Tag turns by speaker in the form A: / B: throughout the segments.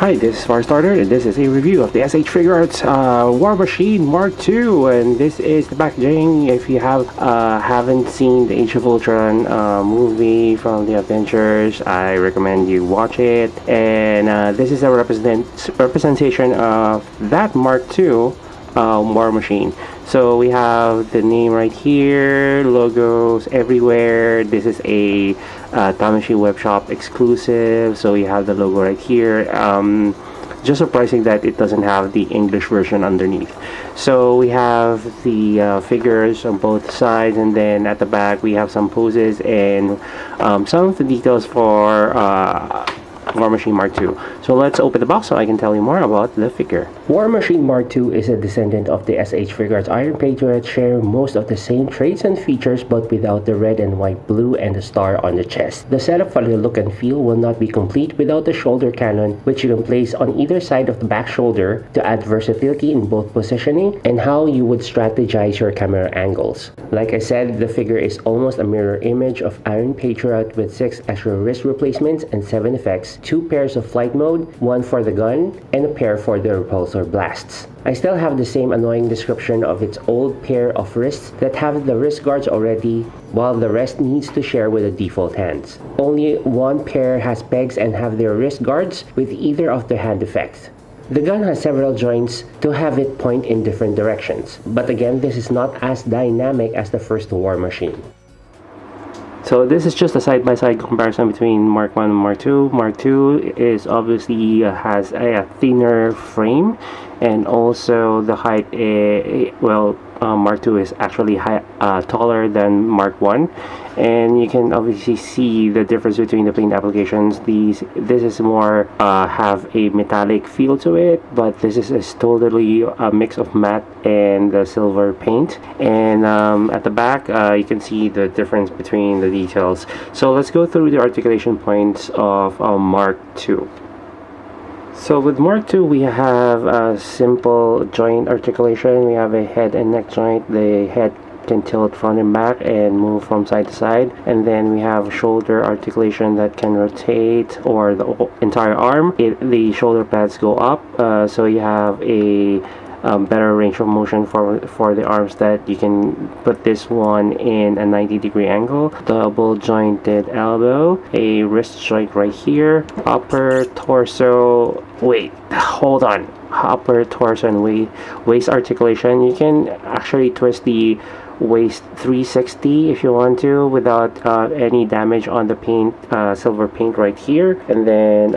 A: Hi, this is Firestarter, and this is a review of the SH Figuarts War Machine Mark II, and this is the packaging. If you haven't seen the Age of Ultron movie from the Avengers, I recommend you watch it. And this is a representation of that Mark II War Machine. So we have the name right here, logos everywhere. This is a Tamashi Web Shop exclusive, so we have the logo right here. Just surprising that it doesn't have the English version underneath. So we have the figures on both sides, and then at the back we have some poses and some of the details for War Machine Mark II. So let's open the box so I can tell you more about the figure. War Machine Mark II is a descendant of the SH Figuarts Iron Patriot, share most of the same traits and features but without the red and white blue and the star on the chest. The setup for the look and feel will not be complete without the shoulder cannon, which you can place on either side of the back shoulder to add versatility in both positioning and how you would strategize your camera angles. Like I said, the figure is almost a mirror image of Iron Patriot with 6 extra wrist replacements and 7 effects, 2 pairs of flight mode, 1 for the gun, and a pair for the repulsor blasts. I still have the same annoying description of its old pair of wrists that have the wrist guards already, while the rest needs to share with the default hands. Only 1 pair has pegs and have their wrist guards with either of the hand effects. The gun has several joints to have it point in different directions, but again, this is not as dynamic as the first War Machine. So this is just a side-by-side comparison between Mark 1 and Mark 2. Mark 2 is obviously has a thinner frame, and also the height, Mark 2 is actually taller than Mark 1, and you can obviously see the difference between the paint applications. This is more have a metallic feel to it, but this is totally a mix of matte and the silver paint. And at the back you can see the difference between the details. So let's go through the articulation points of Mark 2. So with Mark II, we have a simple joint articulation. We have a head and neck joint. The head can tilt front and back and move from side to side, and then we have shoulder articulation that can rotate, or the entire arm. The shoulder pads go up, so you have a better range of motion for the arms, that you can put this one in a 90-degree angle. Double jointed elbow, a wrist joint right here, upper torso, upper torso and waist articulation. You can actually twist the waist 360 if you want to without any damage on the paint, silver paint right here. And then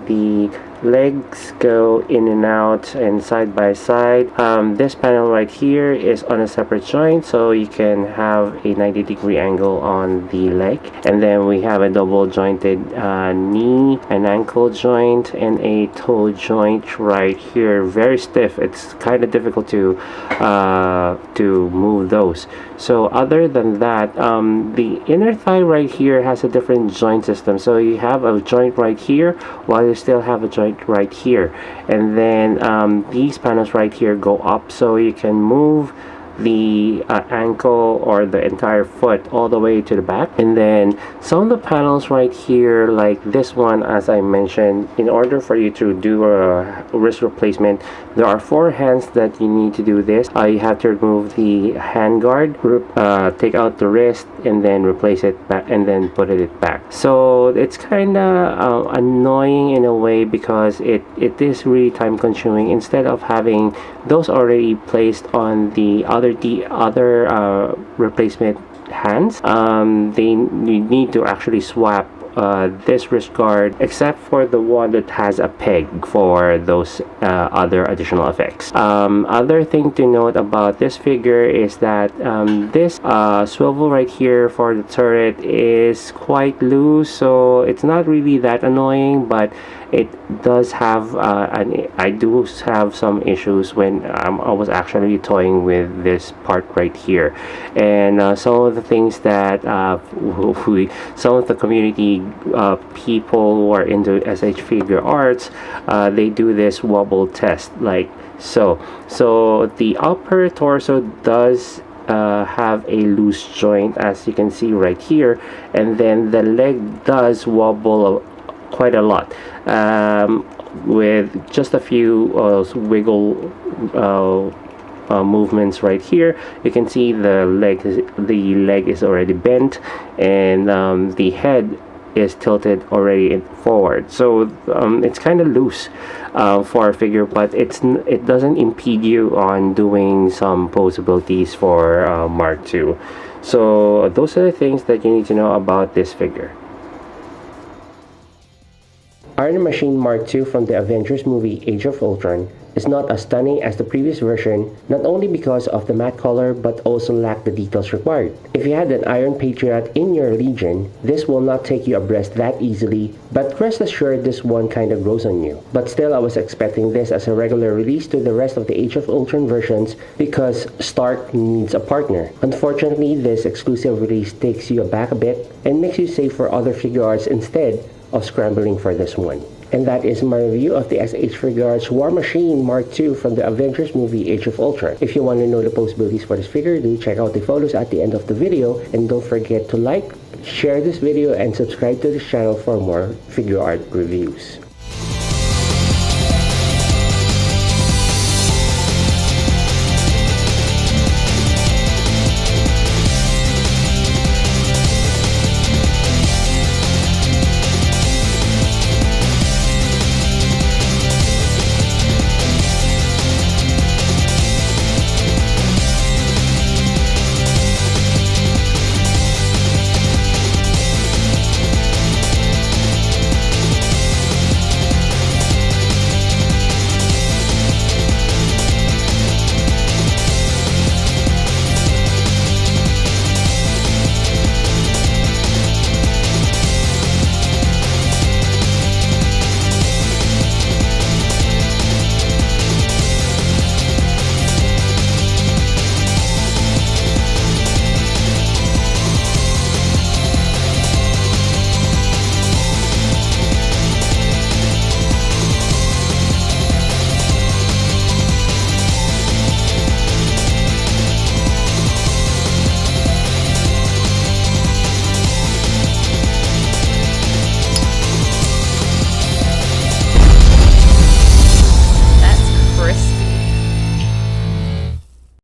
A: the legs go in and out and side by side. This panel right here is on a separate joint, so you can have a 90-degree angle on the leg. And then we have a double jointed knee, an ankle joint, and a toe joint right here. Very stiff. It's kind of difficult to move those. So other than that, the inner thigh right here has a different joint system. So you have a joint right here while you still have a joint right here, and then these panels right here go up, so you can move the ankle or the entire foot all the way to the back. And then some of the panels right here, like this one, as I mentioned, in order for you to do a wrist replacement, there are 4 hands that you need to do this. You have to remove the hand guard, take out the wrist, and then replace it back, and then put it back. So it's kind of annoying in a way, because it is really time consuming. Instead of having those already placed on the other replacement hands, you need to actually swap this wrist guard, except for the one that has a peg for those other additional effects. Other thing to note about this figure is that this swivel right here for the turret is quite loose, so it's not really that annoying, but it does have I do have some issues when I was actually toying with this part right here. And some of the things that some of the community people who are into SH figure arts, they do this wobble test like so. So the upper torso does have a loose joint, as you can see right here, and then the leg does wobble quite a lot. with just a few wiggle movements right here. You can see the leg is already bent, and the head is tilted already forward, so it's kind of loose for a figure, but it doesn't impede you on doing some possibilities for Mark II. So those are the things that you need to know about this figure. Iron Machine Mark II from the Avengers movie Age of Ultron is not as stunning as the previous version, not only because of the matte color but also lack the details required. If you had an Iron Patriot in your legion, this will not take you abreast that easily, but rest assured this one kinda grows on you. But still, I was expecting this as a regular release to the rest of the Age of Ultron versions because Stark needs a partner. Unfortunately, this exclusive release takes you aback a bit and makes you save for other Figuarts instead of scrambling for this one. And that is my review of the SH Figuarts War Machine Mark II from the Avengers movie Age of Ultron. If you want to know the possibilities for this figure, do check out the photos at the end of the video, and don't forget to like, share this video, and subscribe to this channel for more figure art reviews.